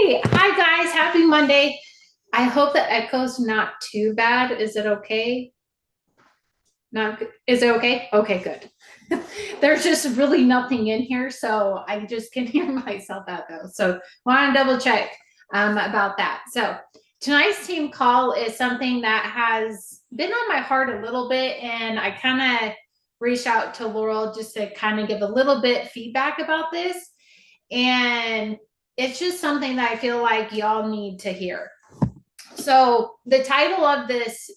Hi guys, happy Monday. I hope the echo's not too bad. Is it okay? Not good. Is it okay? Okay, good. There's just really nothing in here, so I just can hear myself out though. So want to double check about that. So tonight's team call is something that has been on my heart a little bit, and I kind of reached out to Laurel just to kind of give a little bit feedback about this. And it's just something that I feel like y'all need to hear. So the title of this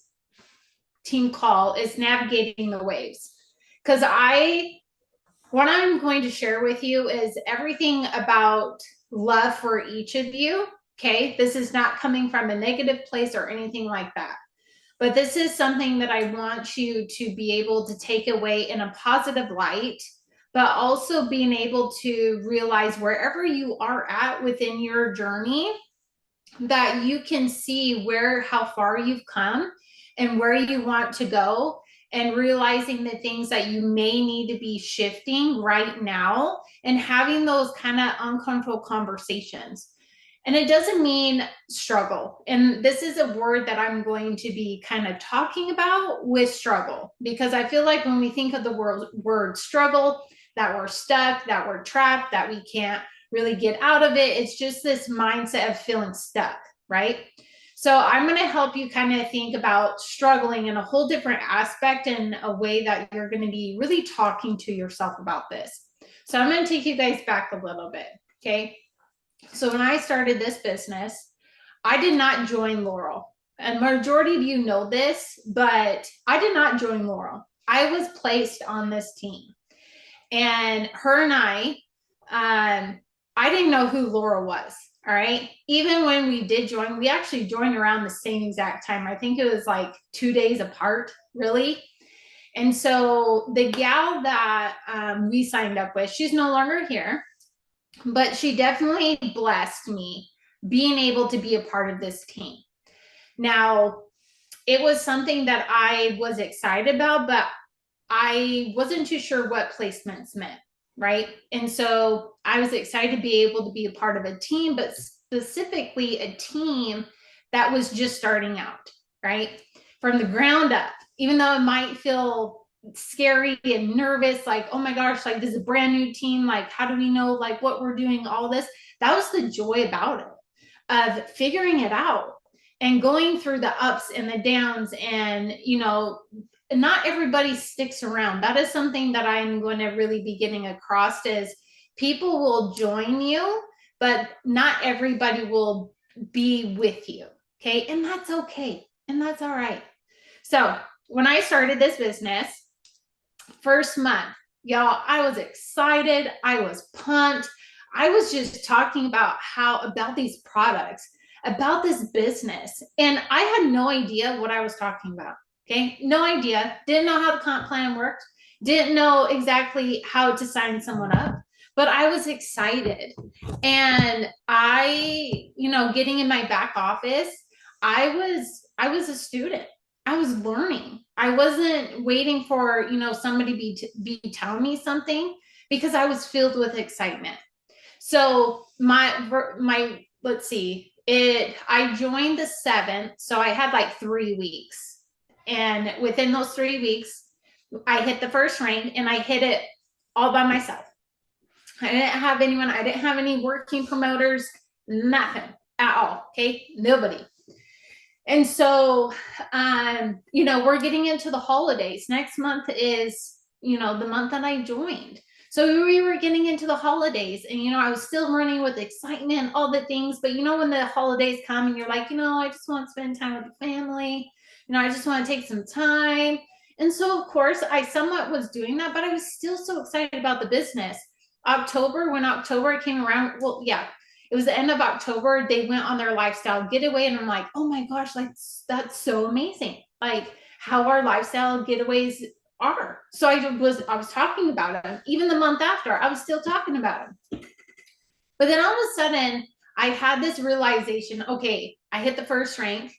team call is Navigating the Waves. Because what I'm going to share with you is everything about love for each of you. Okay. This is not coming from a negative place or anything like that. But this is something that I want you to be able to take away in a positive light, but also being able to realize wherever you are at within your journey, that you can see how far you've come and where you want to go, and realizing the things that you may need to be shifting right now and having those kind of uncomfortable conversations. And it doesn't mean struggle. And this is a word that I'm going to be kind of talking about with struggle, because I feel like when we think of the word struggle, that we're stuck, that we're trapped, that we can't really get out of it. It's just this mindset of feeling stuck, right? So I'm going to help you kind of think about struggling in a whole different aspect, in a way that you're going to be really talking to yourself about this. So I'm going to take you guys back a little bit. Okay. So when I started this business, I did not join Laurel. And majority of you know this, but I did not join Laurel. I was placed on this team. And her and I didn't know who Laurel was. All right. Even when we did join, we actually joined around the same exact time. I think it was like 2 days apart, really. And so the gal that we signed up with, she's no longer here, but she definitely blessed me being able to be a part of this team. Now, it was something that I was excited about, but I wasn't too sure what placements meant, right? And so I was excited to be able to be a part of a team, but specifically a team that was just starting out, right? From the ground up, even though it might feel scary and nervous, like, oh my gosh, like this is a brand new team, like how do we know like what we're doing, all this. That was the joy about it, of figuring it out and going through the ups and the downs. And not everybody sticks around. That is something that I'm going to really be getting across, is people will join you, but not everybody will be with you. Okay. And that's okay. And that's all right. So when I started this business, first month, y'all, I was excited. I was pumped. I was just talking about these products, about this business. And I had no idea what I was talking about. Okay. No idea. Didn't know how the comp plan worked. Didn't know exactly how to sign someone up, but I was excited. And getting in my back office, I was a student. I was learning. I wasn't waiting for, somebody be telling me something, because I was filled with excitement. So let's see, I joined the 7th. So I had like 3 weeks. And within those 3 weeks, I hit the first rank, and I hit it all by myself. I didn't have anyone. I didn't have any working promoters, nothing at all. Okay. Nobody. And so, we're getting into the holidays. Next month is, the month that I joined. So we were getting into the holidays, and, I was still running with excitement, all the things. But, when the holidays come and you're like, I just want to spend time with the family. I just want to take some time. And so, of course, I somewhat was doing that, but I was still so excited about the business. When October came around, well, yeah, it was the end of October, they went on their lifestyle getaway, and I'm like, oh my gosh, like that's so amazing, like how our lifestyle getaways are. So I was talking about them. Even the month after, I was still talking about them. But then all of a sudden, I had this realization, okay, I hit the first rank,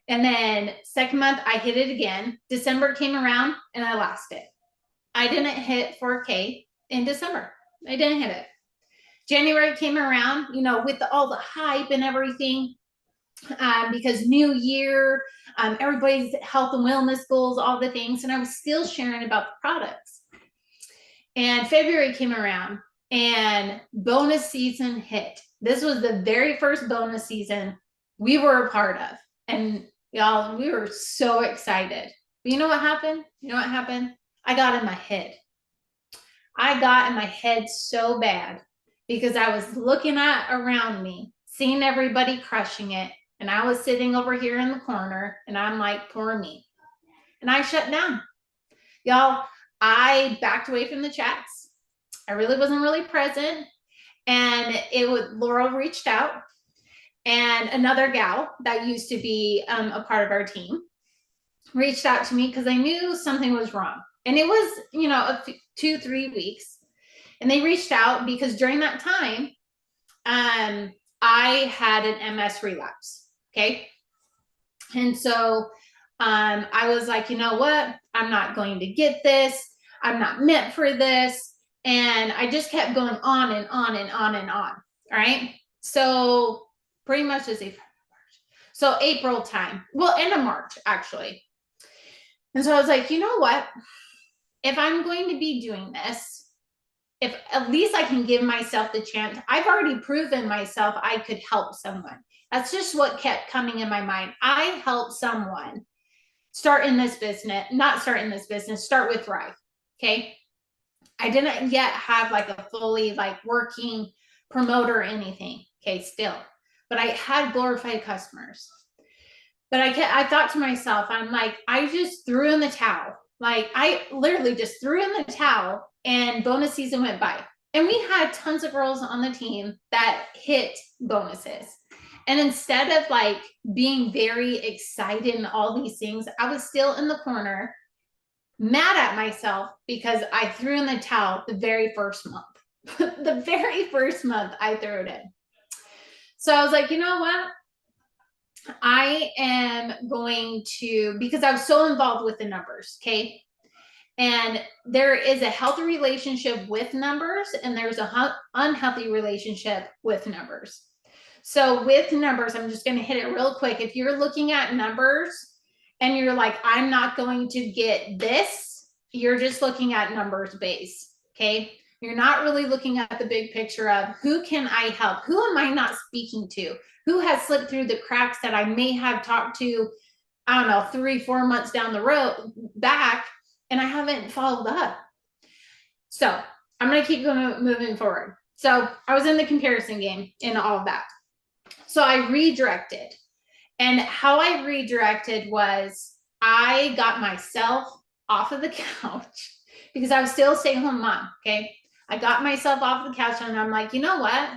and then second month I hit it again. December came around and I lost it. I didn't hit 4K in December. I didn't hit it. January came around, with all the hype and everything, because new year, everybody's health and wellness goals, all the things. And I was still sharing about the products. And February came around and bonus season hit. This was the very first bonus season we were a part of. And y'all, we were so excited. But you know what happened? I got in my head. I got in my head so bad because I was looking at around me, seeing everybody crushing it. And I was sitting over here in the corner and I'm like, poor me. And I shut down. Y'all, I backed away from the chats. I really wasn't really present. And Laurel reached out, and another gal that used to be a part of our team reached out to me because I knew something was wrong. And it was, 2-3 weeks. And they reached out because during that time, I had an MS relapse. Okay. And so I was like, you know what? I'm not going to get this. I'm not meant for this. And I just kept going on and on and on and on. All right. So pretty much as so April time, well, end of March, actually. And so I was like, you know what? If I'm going to be doing this, if at least I can give myself the chance, I've already proven myself I could help someone. That's just what kept coming in my mind. I help someone start with Thrive. Okay. I didn't yet have like a fully like working promoter or anything. Okay. Still, but I had glorified customers. But I thought to myself, I'm like, I just threw in the towel. Like I literally just threw in the towel and bonus season went by. And we had tons of girls on the team that hit bonuses. And instead of like being very excited and all these things, I was still in the corner, mad at myself because I threw in the towel the very first month. The very first month I threw it in. So I was like, you know what? I am going to, because I was so involved with the numbers, okay? And there is a healthy relationship with numbers and there's a unhealthy relationship with numbers. So with numbers, I'm just going to hit it real quick. If you're looking at numbers and you're like, I'm not going to get this, you're just looking at numbers base, okay? You're not really looking at the big picture of who can I help? Who am I not speaking to? Who has slipped through the cracks that I may have talked to, I don't know, 3-4 months down the road back, and I haven't followed up. So I'm going to keep moving forward. So I was in the comparison game and all of that. So I redirected. And how I redirected was I got myself off of the couch because I was still a stay-at-home mom, okay? I got myself off the couch and I'm like, you know what?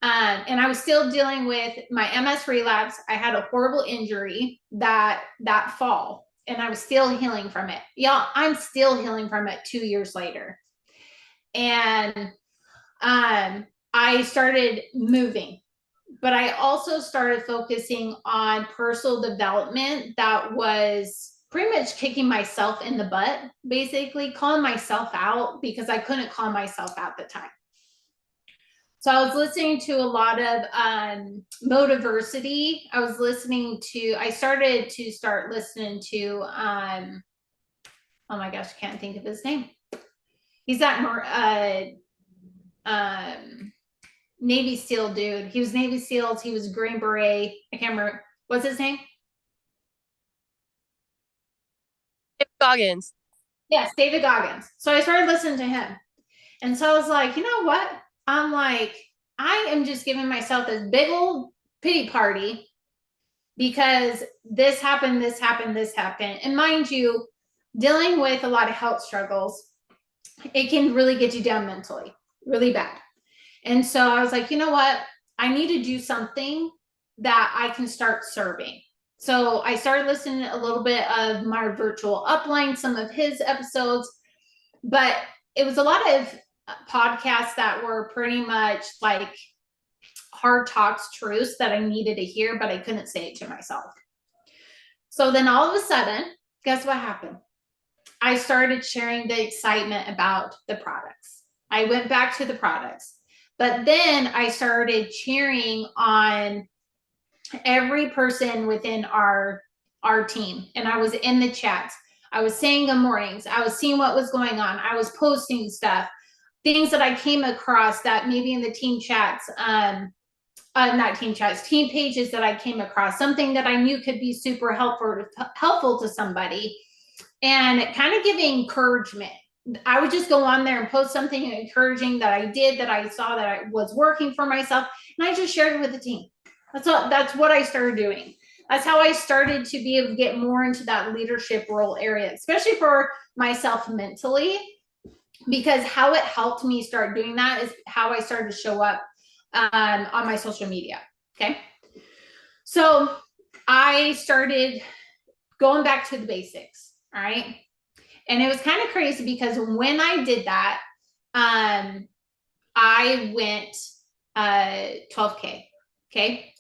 And I was still dealing with my MS relapse. I had a horrible injury that fall, and I was still healing from it. Y'all, I'm still healing from it 2 years later. And I started moving, but I also started focusing on personal development that was pretty much kicking myself in the butt, basically calling myself out because I couldn't call myself out at the time. So I was listening to a lot of Motiversity. I started to listening to, oh my gosh, I can't think of his name. He's that Navy SEAL dude. He was Navy SEALs. He was Green Beret. I can't remember. What's his name? Goggins. Yes, David Goggins. So I started listening to him. And so I was like, you know what? I'm like, I am just giving myself this big old pity party because this happened. And mind you, dealing with a lot of health struggles, it can really get you down mentally, really bad. And so I was like, you know what? I need to do something that I can start serving. So I started listening a little bit of my virtual upline, some of his episodes, but it was a lot of podcasts that were pretty much like hard talks, truths that I needed to hear, but I couldn't say it to myself. So then all of a sudden, guess what happened? I started sharing the excitement about the products. I went back to the products, But then I started cheering on every person within our team, and I was in the chats. I was saying good mornings. I was seeing what was going on. I was posting stuff, things that I came across that maybe in the team chats, not team chats, team pages that I came across, something that I knew could be super helpful to somebody, and kind of giving encouragement. I would just go on there and post something encouraging that I did, that I saw that I was working for myself, and I just shared it with the team. That's what I started doing. That's how I started to be able to get more into that leadership role area, especially for myself mentally, because how it helped me start doing that is how I started to show up on my social media. Okay. So I started going back to the basics. All right. And it was kind of crazy because when I did that, I went 12K. Okay.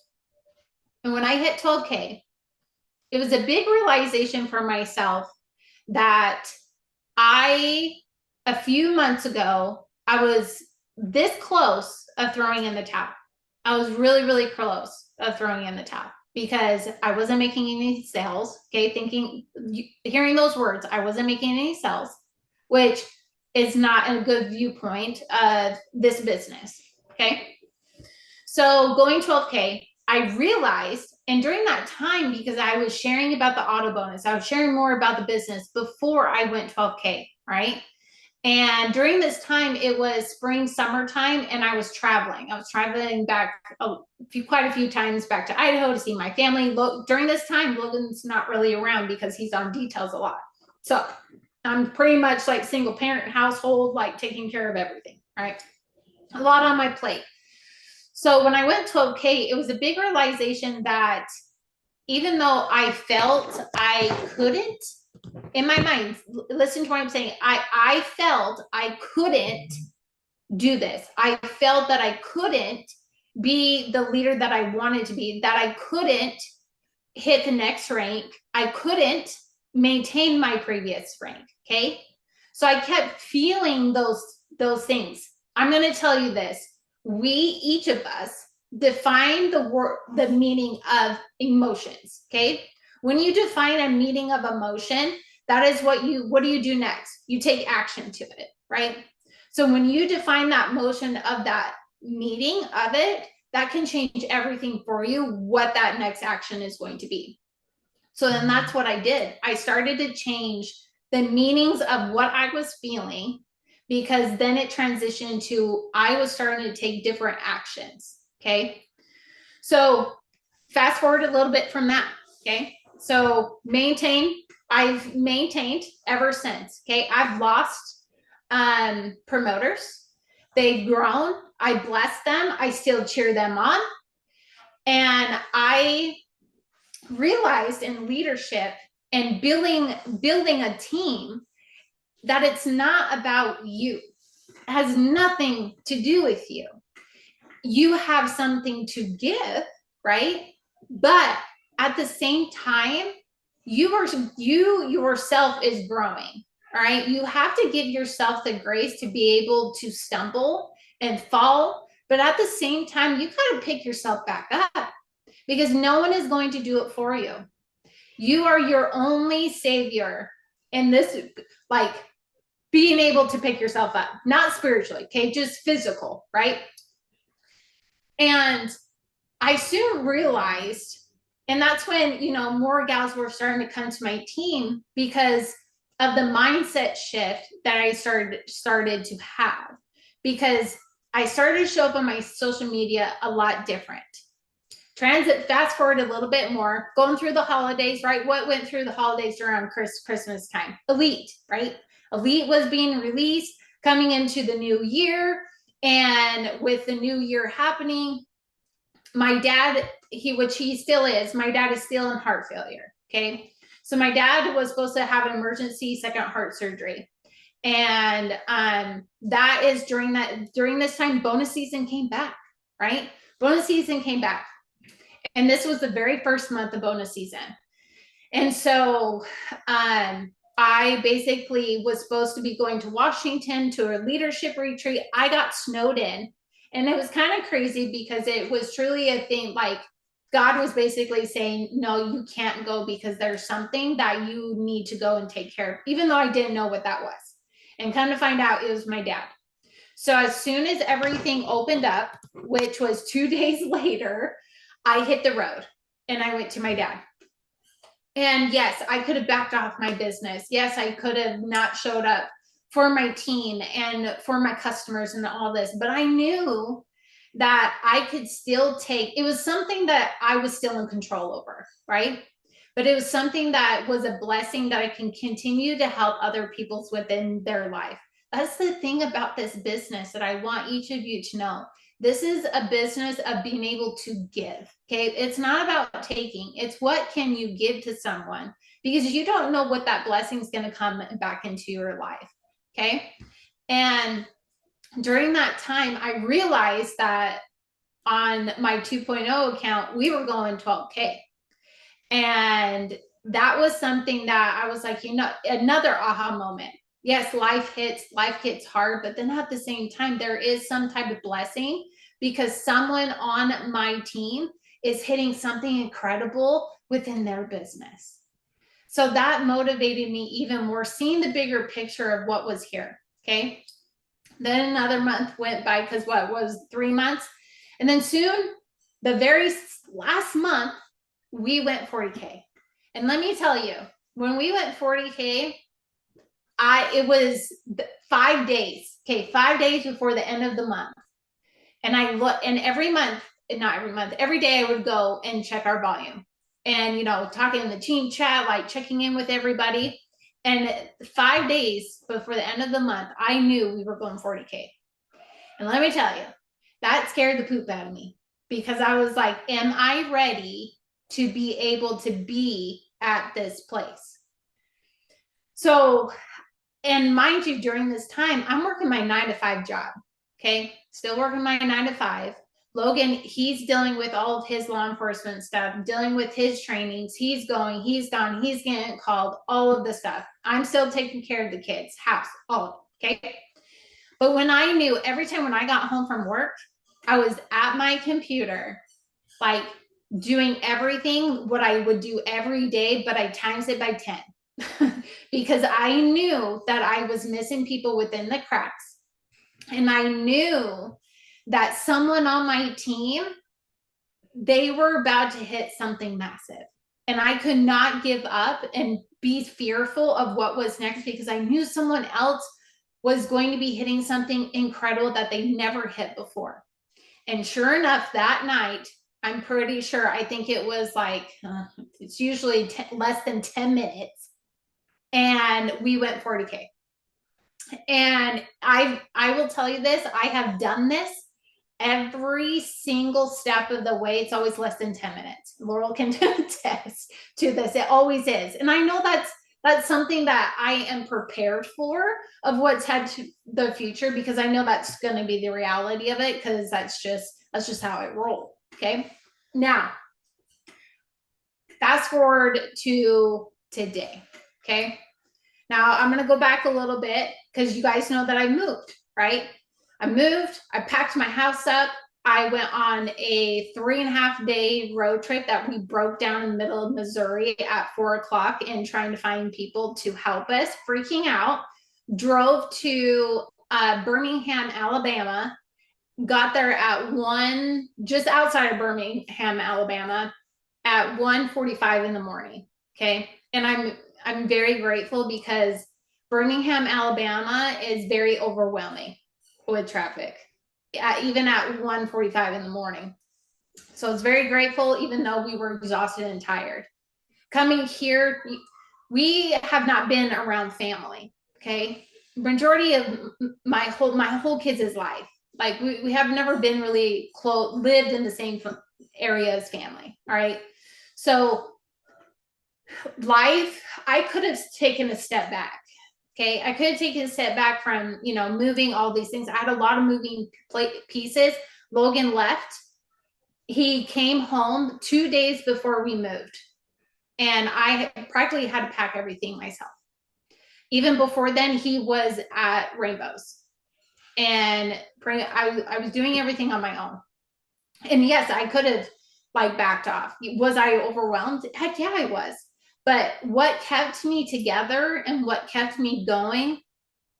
And when I hit 12K, it was a big realization for myself that a few months ago, I was this close of throwing in the towel. I was really, really close of throwing in the towel because I wasn't making any sales. Okay. Hearing those words, I wasn't making any sales, which is not a good viewpoint of this business. Okay. So going 12K, I realized, and during that time, because I was sharing about the auto bonus, I was sharing more about the business before I went 12K, right? And during this time, it was spring, summertime, and I was traveling. I was traveling back quite a few times back to Idaho to see my family. During this time, Logan's not really around because he's on details a lot. So I'm pretty much like single parent household, like taking care of everything, right? A lot on my plate. So when I went 12K, it was a big realization that even though I felt I couldn't, in my mind, listen to what I'm saying, I felt I couldn't do this. I felt that I couldn't be the leader that I wanted to be, that I couldn't hit the next rank. I couldn't maintain my previous rank. Okay. So I kept feeling those things. I'm going to tell you this. Each of us, define the meaning of emotions. Okay. When you define a meaning of emotion, that is what do you do next? You take action to it, right? So when you define that motion of that meaning of it, that can change everything for you, what that next action is going to be. So then that's what I did. I started to change the meanings of what I was feeling, because then it transitioned to I was starting to take different actions. Okay. So fast forward a little bit from that. Okay. So I've maintained ever since. Okay. I've lost promoters. They've grown. I bless them. I still cheer them on. And I realized in leadership and building a team that it's not about you. It has nothing to do with you. You have something to give, right? But at the same time, you yourself is growing. All right. You have to give yourself the grace to be able to stumble and fall. But at the same time, you got to pick yourself back up, because no one is going to do it for you. You are your only savior in this, like being able to pick yourself up, not spiritually. Okay. Just physical, right? And I soon realized, and that's when, more gals were starting to come to my team because of the mindset shift that I started to have, because I started to show up on my social media a lot different. Fast forward a little bit more, going through the holidays, right? What went through the holidays around Christmas time? Elite, right? Elite was being released coming into the new year. And with the new year happening, my dad, which he still is, my dad is still in heart failure. Okay. So my dad was supposed to have an emergency second heart surgery. And that is during this time, bonus season came back, right? Bonus season came back. And this was the very first month of bonus season. And so I basically was supposed to be going to Washington to a leadership retreat. I got snowed in And it was kind of crazy because it was truly a thing, like God was basically saying, no, you can't go because there's something that you need to go and take care of, even though I didn't know what that was. And come to find out, it was my dad. So as soon as everything opened up, which was 2 days later, I hit the road and I went to my dad. And yes, I could have backed off my business. Yes, I could have not showed up for my team and for my customers and all this, but I knew that I could still take, it was something that I was still in control over, right? But it was something that was a blessing that I can continue to help other people within their life. That's the thing about this business that I want each of you to know. This is a business of being able to give. Okay. It's not about taking, it's what can you give to someone, because you don't know what that blessing is going to come back into your life. Okay. And during that time, I realized that on my 2.0 account, we were going 12K. And that was something that I was like, you know, another aha moment. Yes, life gets hard, but then at the same time, there is some type of blessing because someone on my team is hitting something incredible within their business. So that motivated me even more, seeing the bigger picture of what was here. Okay. Then another month went by, because what was 3 months? And then soon, the very last month, we went 40K. And let me tell you, when we went 40K, it was 5 days. Okay, 5 days before the end of the month. And I look, and every month, not every month, every day I would go and check our volume. And, you know, talking in the team chat, like checking in with everybody. And 5 days before the end of the month, I knew we were going 40K. And let me tell you, that scared the poop out of me, because I was like, am I ready to be able to be at this place? So, and mind you, during this time, I'm working my 9-to-5 job. Okay. Still working my 9-to-5. Logan, he's dealing with all of his law enforcement stuff, dealing with his trainings. He's going, he's gone, he's getting called, all of the stuff. I'm still taking care of the kids, house, all of it. Okay. But when I knew, every time when I got home from work, I was at my computer, like doing everything what I would do every day, but I times it by 10 because I knew that I was missing people within the cracks. And I knew that someone on my team, they were about to hit something massive. And I could not give up and be fearful of what was next, because I knew someone else was going to be hitting something incredible that they never hit before. And sure enough, that night, I'm pretty sure, I think it was like, it's usually less than 10 minutes. And we went 40K. And I will tell you this, I have done this every single step of the way. It's always less than 10 minutes. Laurel can attest to this. It always is. And I know that's something that I am prepared for, of what's had to the future, because I know that's going to be the reality of it, because that's just how I roll. Okay. Now, fast forward to today. Okay. Now I'm going to go back a little bit, because you guys know that I moved, right? I moved, I packed my house up. I went on a 3.5-day road trip that we broke down in the middle of Missouri at 4 o'clock, and trying to find people to help us, freaking out. Drove to Birmingham, Alabama, got there at just outside of Birmingham, Alabama at 1:45 in the morning. Okay. And I'm very grateful, because Birmingham, Alabama is very overwhelming with traffic, even at 1:45 in the morning. So I was very grateful, even though we were exhausted and tired. Coming here, we have not been around family. Okay. Majority of my whole kids' life, like we have never been really close, lived in the same area as family. All right. So life, I could have taken a step back. Okay. I could have taken a step back from, you know, moving all these things. I had a lot of moving pieces. Logan left. He came home 2 days before we moved, and I practically had to pack everything myself. Even before then, he was at Rainbows. and I was doing everything on my own. And yes, I could have like backed off. Was I overwhelmed? Heck yeah, I was. But what kept me together and what kept me going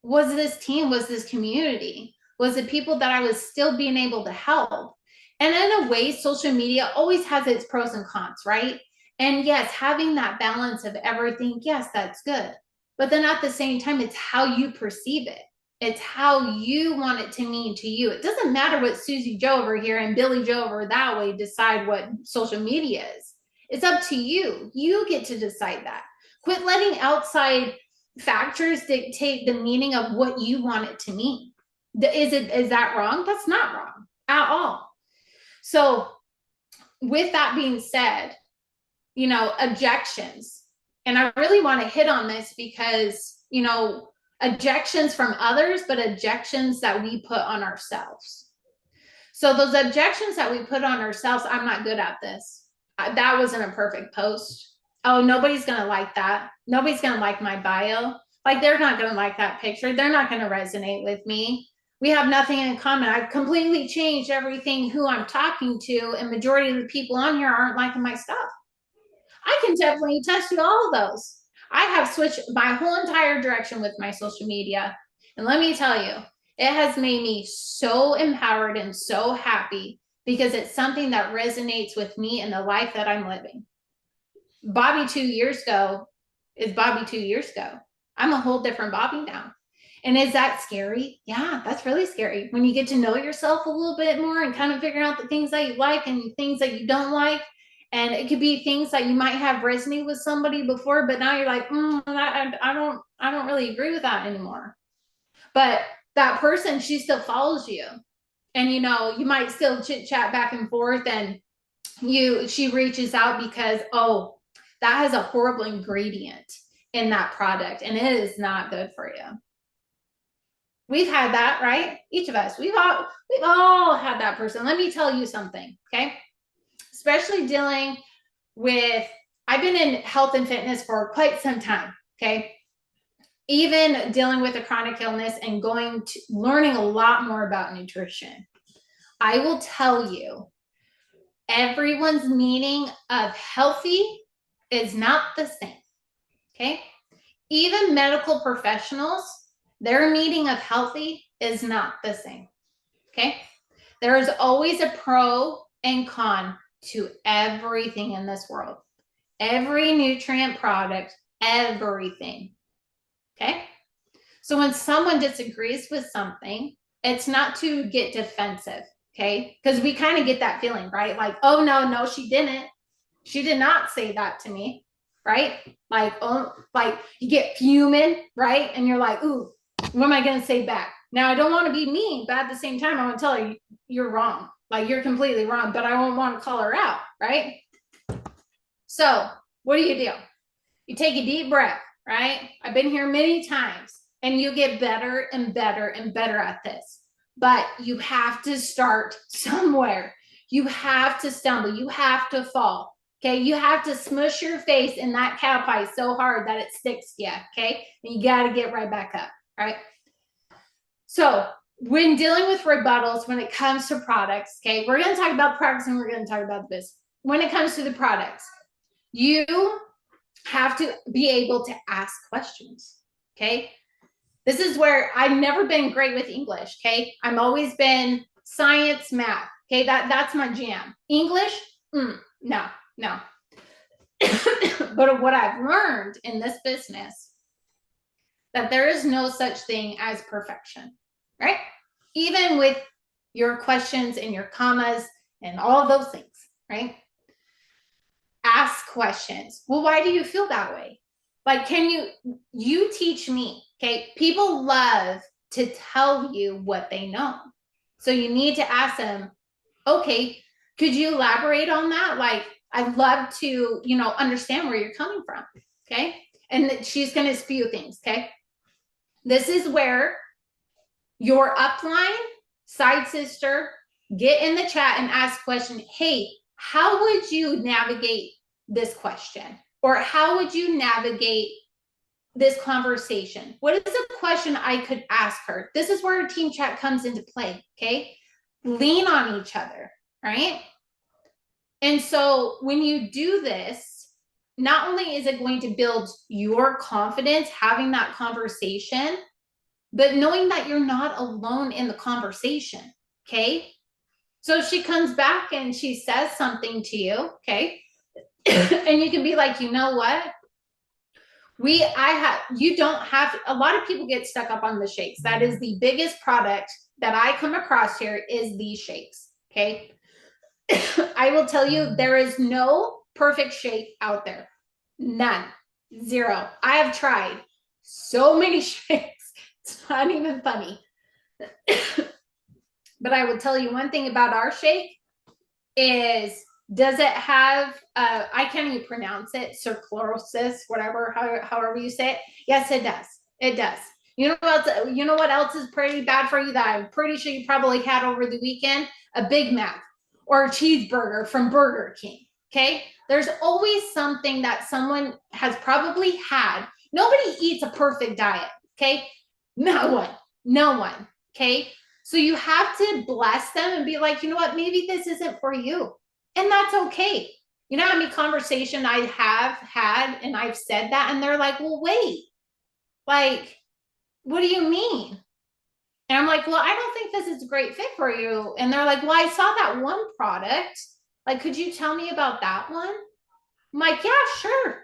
was this team, was this community, was the people that I was still being able to help. And in a way, social media always has its pros and cons, right? And yes, having that balance of everything, yes, that's good. But then at the same time, it's how you perceive it. It's how you want it to mean to you. It doesn't matter what Susie Joe over here and Billy Joe over that way decide what social media is. It's up to you. You get to decide that. Quit letting outside factors dictate the meaning of what you want it to mean. Is that wrong? That's not wrong at all. So with that being said, objections. And I really want to hit on this because, objections from others, but objections that we put on ourselves. So those objections that we put on ourselves, I'm not good at this. That wasn't a perfect post. Oh, nobody's going to like that. Nobody's going to like my bio. Like, they're not going to like that picture. They're not going to resonate with me. We have nothing in common. I've completely changed everything who I'm talking to, and majority of the people on here aren't liking my stuff. I can definitely attest to all of those. I have switched my whole entire direction with my social media. And let me tell you, it has made me so empowered and so happy because it's something that resonates with me and the life that I'm living. Bobby 2 years ago is Bobby 2 years ago. I'm a whole different Bobby now. And is that scary? Yeah, that's really scary. When you get to know yourself a little bit more and kind of figure out the things that you like and things that you don't like. And it could be things that you might have resonated with somebody before, but now you're like, I don't really agree with that anymore. But that person, she still follows you. And you might still chit chat back and forth, and she reaches out because, oh, that has a horrible ingredient in that product and it is not good for you. We've had that, right? Each of us, we've all had that person. Let me tell you something, okay? Especially dealing with, I've been in health and fitness for quite some time, okay? Even dealing with a chronic illness and learning a lot more about nutrition. I will tell you, everyone's meaning of healthy is not the same, okay? Even medical professionals, their meaning of healthy is not the same, okay? There is always a pro and con to everything in this world. Every nutrient product, everything, okay? So when someone disagrees with something, it's not to get defensive, okay? Because we kind of get that feeling, right? Like, oh, no, she didn't. She did not say that to me, right? Like, oh, like you get fuming, right? And you're like, ooh, what am I going to say back? Now, I don't want to be mean, but at the same time, I want to tell her you're wrong. Like, you're completely wrong, but I won't want to call her out, right? So what do? You take a deep breath, right? I've been here many times, and you get better and better and better at this. But you have to start somewhere. You have to stumble. You have to fall. Okay, you have to smush your face in that cow pie so hard that it sticks to you, okay? And you got to get right back up, right? So when dealing with rebuttals, when it comes to products, okay, we're going to talk about products and we're going to talk about this. When it comes to the products, you have to be able to ask questions, okay? This is where I've never been great with English, okay? I've always been science, math, okay? That's my jam. English, no. But what I've learned in this business, that there is no such thing as perfection, right? Even with your questions and your commas and all of those things, right? Ask questions. Well, why do you feel that way? Like, can you teach me, okay? People love to tell you what they know. So you need to ask them, okay, could you elaborate on that? Like, I'd love to, understand where you're coming from, okay? And she's going to spew things, okay? This is where your upline, side sister, get in the chat and ask question, hey, how would you navigate this question? Or how would you navigate this conversation? What is a question I could ask her? This is where team chat comes into play. Okay. Lean on each other. Right. And so when you do this, not only is it going to build your confidence, having that conversation, but knowing that you're not alone in the conversation. Okay. So she comes back and she says something to you. Okay. And you can be like, you know what? You don't have, a lot of people get stuck up on the shakes. That is the biggest product that I come across here is these shakes. Okay. I will tell you, there is no perfect shake out there. None. Zero. I have tried so many shakes. It's not even funny. But I will tell you one thing about our shake is, does it have, I can't even pronounce it, circlosis, whatever, however you say it. Yes, it does. It does. You know what else is pretty bad for you that I'm pretty sure you probably had over the weekend? A Big Mac or a cheeseburger from Burger King. Okay. There's always something that someone has probably had. Nobody eats a perfect diet. Okay. No one. No one. Okay. So you have to bless them and be like, you know what, maybe this isn't for you. And that's okay. You know how many conversations I have had and I've said that and they're like, well, wait, like, what do you mean? And I'm like, well, I don't think this is a great fit for you. And they're like, well, I saw that one product. Like, could you tell me about that one? I'm like, yeah, sure.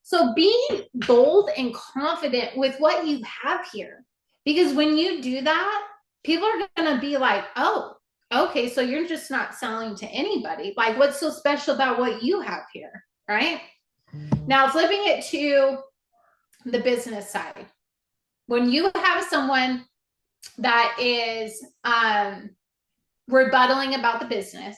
So be bold and confident with what you have here. Because when you do that, people are going to be like, oh, okay, so you're just not selling to anybody. Like, what's so special about what you have here? Right. Now, flipping it to the business side. When you have someone that is rebuttaling about the business,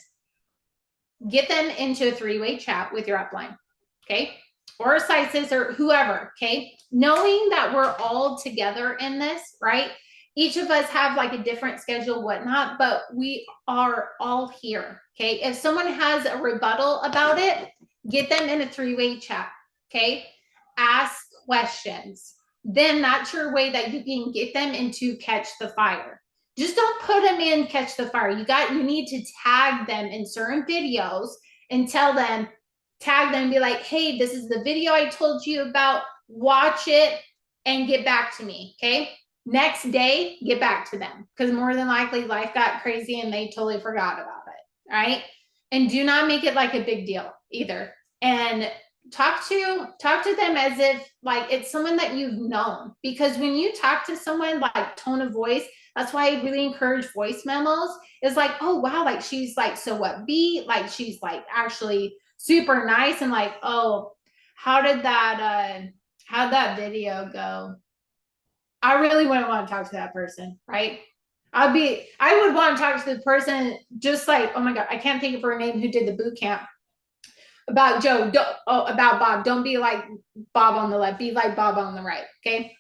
get them into a three-way chat with your upline. Okay. Or a site or whoever. Okay. Knowing that we're all together in this, right? Each of us have like a different schedule, whatnot, but we are all here. Okay. If someone has a rebuttal about it, get them in a three-way chat. Okay. Ask questions. Then that's your way that you can get them into catch the fire. Just don't put them in catch the fire. You need to tag them in certain videos and tell them, tag them and be like, hey, this is the video I told you about. Watch it and get back to me. Okay. Next day, get back to them because more than likely life got crazy and they totally forgot about it. Right. And do not make it like a big deal either. And talk to them as if like it's someone that you've known, because when you talk to someone, like tone of voice, that's why I really encourage voice memos. It's like, oh wow, like she's like so upbeat, like she's like actually super nice, and like, oh, how'd that video go? I really wouldn't want to talk to that person, right? I would want to talk to the person just like, oh my God, I can't think of her name who did the boot camp about Joe, about Bob. Don't be like Bob on the left, be like Bob on the right. Okay.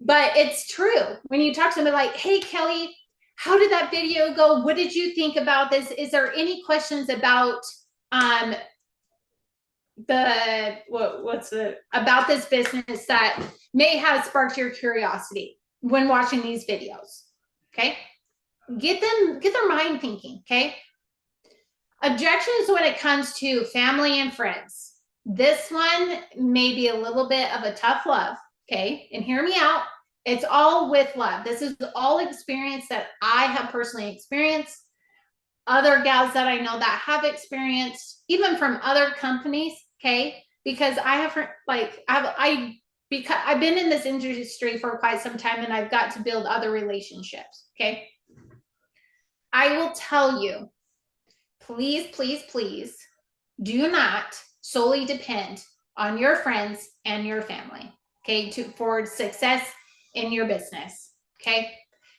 But it's true. When you talk to them, like, hey, Kelly, how did that video go? What did you think about this? Is there any questions about about this business that may have sparked your curiosity when watching these videos? Okay. Get their mind thinking. Okay. Objections when it comes to family and friends. This one may be a little bit of a tough love. Okay. And hear me out. It's all with love. This is all experience that I have personally experienced. Other gals that I know that have experienced, even from other companies. Okay. Because I have like, because I've been in this industry for quite some time and I've got to build other relationships. Okay. I will tell you, please, please, please do not solely depend on your friends and your family, okay, for success in your business, okay?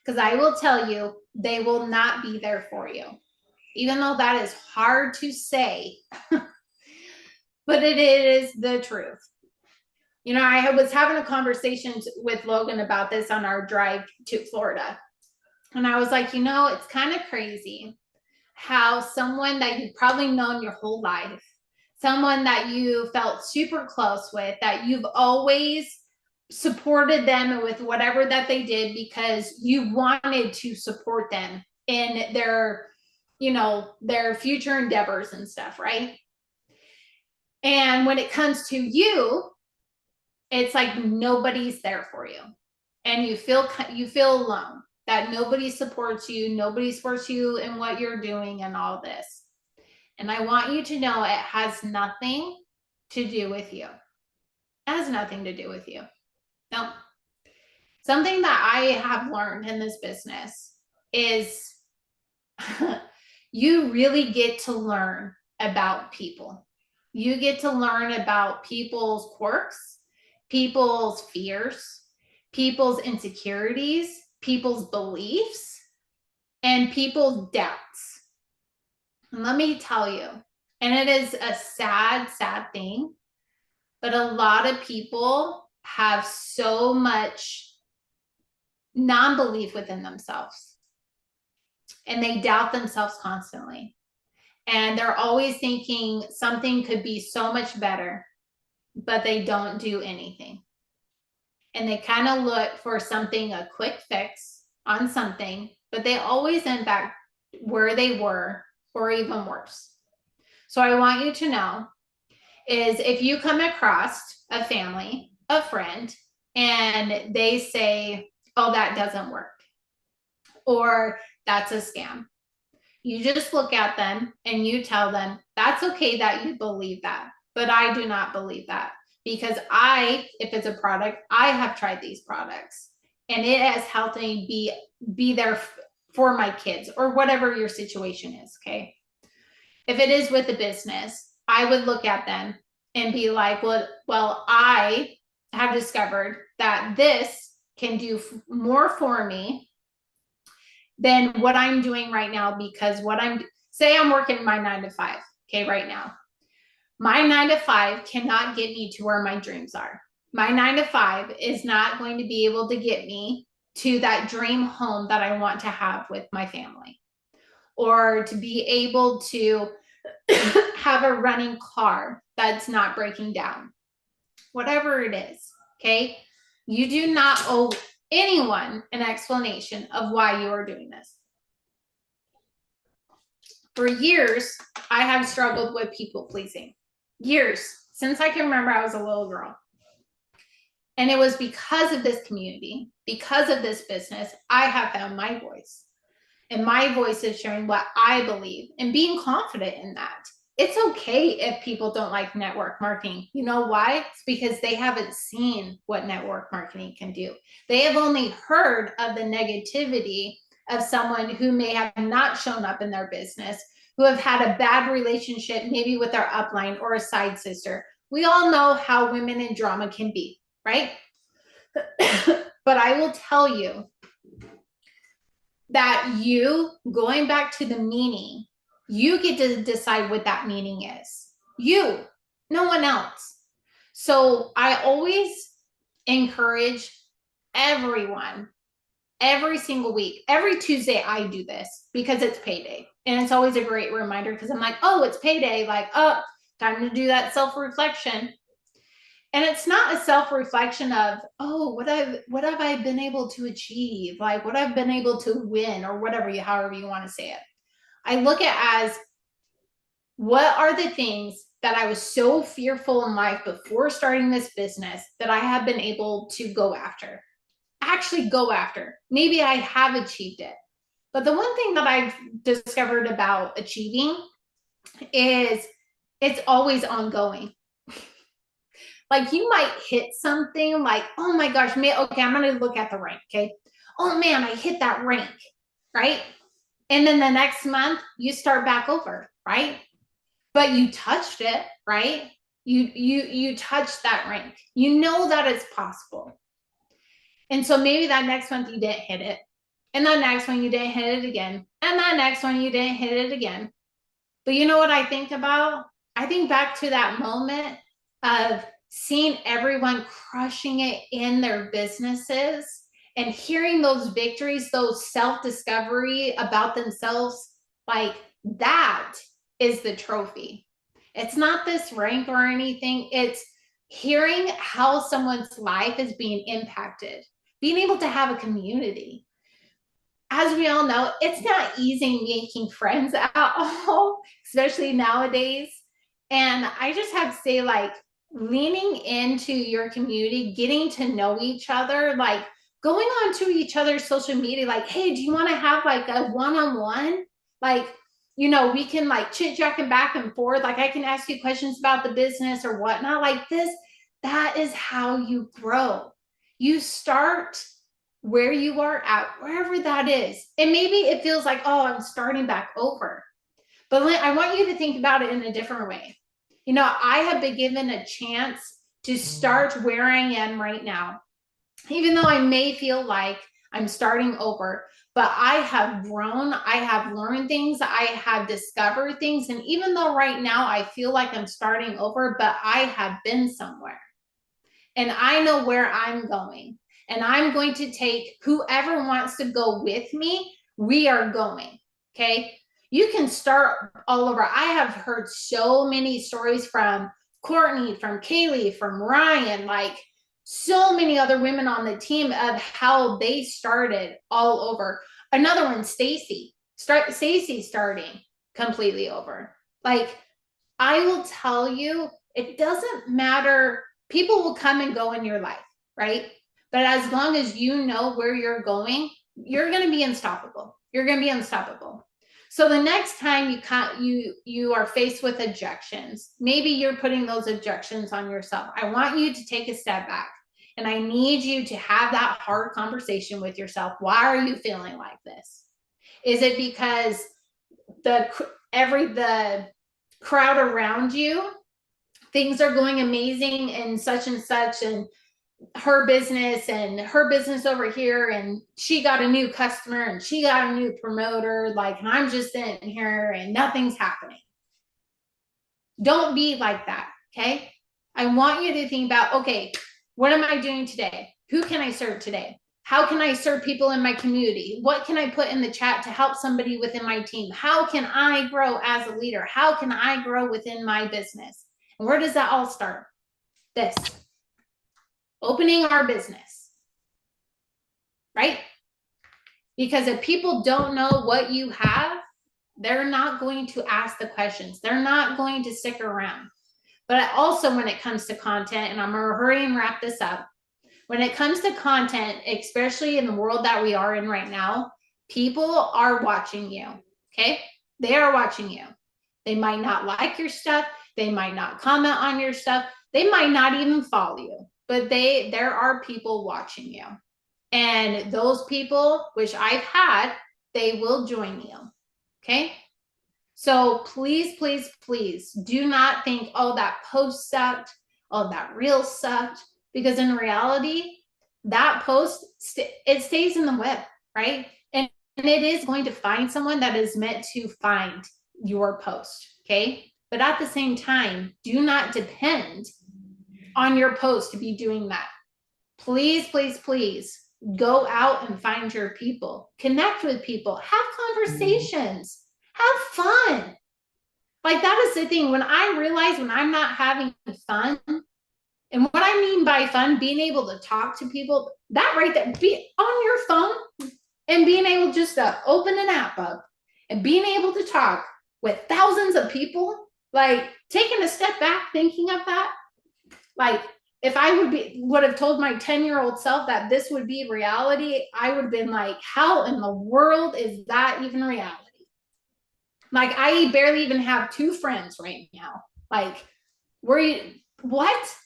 Because I will tell you, they will not be there for you, even though that is hard to say, but it is the truth. You know, I was having a conversation with Logan about this on our drive to Florida. And I was like, you know, it's kind of crazy how someone that you've probably known your whole life, someone that you felt super close with, that you've always supported them with whatever that they did because you wanted to support them in their, their future endeavors and stuff, right? And when it comes to you, it's like nobody's there for you. And you feel alone, that nobody supports you, nobody supports you in what you're doing and all this. And I want you to know it has nothing to do with you. It has nothing to do with you. No. Something that I have learned in this business is you really get to learn about people. You get to learn about people's quirks, people's fears, people's insecurities, people's beliefs, and people's doubts. And let me tell you, and it is a sad, sad thing, but a lot of people have so much non-belief within themselves, and they doubt themselves constantly. And they're always thinking something could be so much better, but they don't do anything. And they kind of look for something, a quick fix on something, but they always end back where they were or even worse. So I want you to know is if you come across a family, a friend, and they say, oh, that doesn't work, or that's a scam, you just look at them and you tell them, that's okay that you believe that, but I do not believe that, because if it's a product, I have tried these products and it has helped me be there for my kids, or whatever your situation is. Okay. If it is with a business, I would look at them and be like, well, I have discovered that this can do more for me than what I'm doing right now, because say I'm working my 9 to 5, okay, right now. My 9 to 5 cannot get me to where my dreams are. My 9 to 5 is not going to be able to get me to that dream home that I want to have with my family, or to be able to have a running car that's not breaking down. Whatever it is, okay? You do not owe anyone an explanation of why you are doing this. For years, I have struggled with people pleasing. Years, since I can remember I was a little girl. And it was because of this community, because of this business, I have found my voice. And my voice is sharing what I believe and being confident in that. It's okay if people don't like network marketing. You know why? It's because they haven't seen what network marketing can do. They have only heard of the negativity of someone who may have not shown up in their business, who have had a bad relationship, maybe with their upline or a side sister. We all know how women in drama can be, right? But I will tell you that going back to the meaning, you get to decide what that meaning is. You, no one else. So I always encourage everyone, every single week, every Tuesday I do this because it's payday. And it's always a great reminder, because I'm like, oh, it's payday. Like, oh, time to do that self-reflection. And it's not a self-reflection of, oh, what have I been able to achieve? Like what I've been able to win, or however you want to say it. I look at as, what are the things that I was so fearful in life before starting this business that I have been able to go after? Actually go after. Maybe I have achieved it. But the one thing that I've discovered about achieving is it's always ongoing. Like you might hit something like, oh my gosh, okay, I'm going to look at the rank. Okay. Oh man, I hit that rank. Right. And then the next month you start back over. Right. But you touched it. Right. You touched that rank. You know that it's possible. And so maybe that next month you didn't hit it. And that next one you didn't hit it again. And that next one you didn't hit it again. But you know what I think about? I think back to that moment of seeing everyone crushing it in their businesses and hearing those victories, those self-discovery about themselves. Like that is the trophy. It's not this rank or anything. It's hearing how someone's life is being impacted, being able to have a community. As we all know, it's not easy making friends at all, especially nowadays. And I just have to say, like, leaning into your community, getting to know each other, like going on to each other's social media, like, hey, do you want to have like a one-on-one? Like, we can like chit chatting back and forth. Like, I can ask you questions about the business or whatnot, like this. That is how you grow. You start where you are at, wherever that is. And maybe it feels like, oh, I'm starting back over. But I want you to think about it in a different way. I have been given a chance to start where I am right now, even though I may feel like I'm starting over, but I have grown, I have learned things, I have discovered things. And even though right now I feel like I'm starting over, but I have been somewhere and I know where I'm going. And I'm going to take whoever wants to go with me. We are going. Okay. You can start all over. I have heard so many stories from Courtney, from Kaylee, from Ryan, like so many other women on the team of how they started all over. Another one, Stacy. Stacy starting completely over. Like, I will tell you, it doesn't matter. People will come and go in your life, right? But as long as you know where you're going, you're going to be unstoppable. You're going to be unstoppable. So the next time you are faced with objections, maybe you're putting those objections on yourself. I want you to take a step back and I need you to have that hard conversation with yourself. Why are you feeling like this? Is it because the crowd around you, things are going amazing and such and her business over here, and she got a new customer and she got a new promoter, like, and I'm just sitting here and nothing's happening? Don't be like that. Okay. I want you to think about, okay, what am I doing today? Who can I serve today? How can I serve people in my community? What can I put in the chat to help somebody within my team? How can I grow as a leader? How can I grow within my business? And where does that all start? This. Opening our business, right? Because if people don't know what you have, they're not going to ask the questions. They're not going to stick around. But also when it comes to content, and I'm going to hurry and wrap this up, when it comes to content, especially in the world that we are in right now, people are watching you, okay? They are watching you. They might not like your stuff. They might not comment on your stuff. They might not even follow you, but there are people watching you. And those people, which I've had, they will join you, okay? So please, please, please do not think, oh, that post sucked, oh, that reel sucked, because in reality, that post, it stays in the web, right? And it is going to find someone that is meant to find your post, okay? But at the same time, do not depend on your post to be doing that. Please, please, please go out and find your people, connect with people, have conversations, have fun. Like, that is the thing. When I realize when I'm not having fun, and what I mean by fun, being able to talk to people, that right there, be on your phone and being able just to open an app up and being able to talk with thousands of people, like taking a step back, thinking of that, like, if I would have told my 10-year-old self that this would be reality, I would have been like, how in the world is that even reality? Like, I barely even have 2 friends right now. Like, what?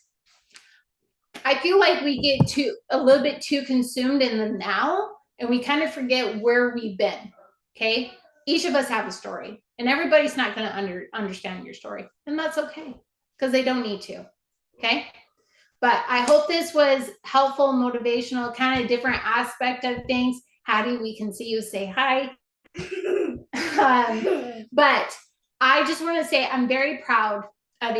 I feel like we get a little bit too consumed in the now, and we kind of forget where we've been. Okay. Each of us have a story, and everybody's not going to understand your story, and that's okay, because they don't need to. Okay. But I hope this was helpful, motivational, kind of different aspect of things. Hattie, we can see you, say hi. But I just want to say I'm very proud of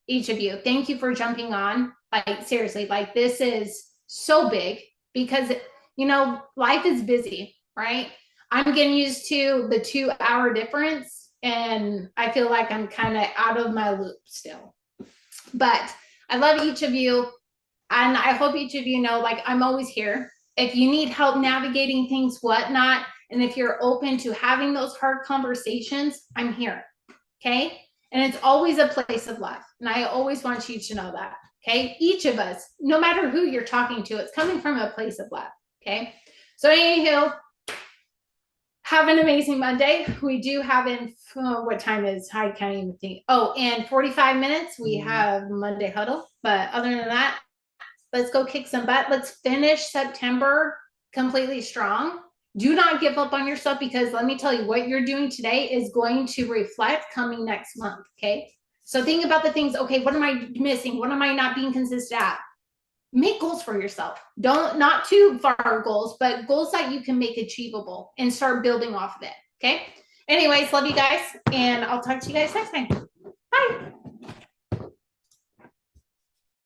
each of you. Thank you for jumping on. Like, seriously, like, this is so big because, life is busy, right? I'm getting used to the 2-hour difference, and I feel like I'm kind of out of my loop still. But I love each of you. And I hope each of you know, like, I'm always here. If you need help navigating things, whatnot, and if you're open to having those hard conversations, I'm here. Okay. And it's always a place of love. And I always want you to know that. Okay. Each of us, no matter who you're talking to, it's coming from a place of love. Okay. So, anywho, have an amazing Monday. We do have what time is, I can't even think. Oh, in 45 minutes, we have Monday huddle. But other than that, let's go kick some butt. Let's finish September completely strong. Do not give up on yourself, because let me tell you, what you're doing today is going to reflect coming next month. Okay. So think about the things. Okay. What am I missing? What am I not being consistent at? Make goals for yourself. Not too far goals, but goals that you can make achievable and start building off of it. Okay. Anyways, love you guys. And I'll talk to you guys next time. Bye.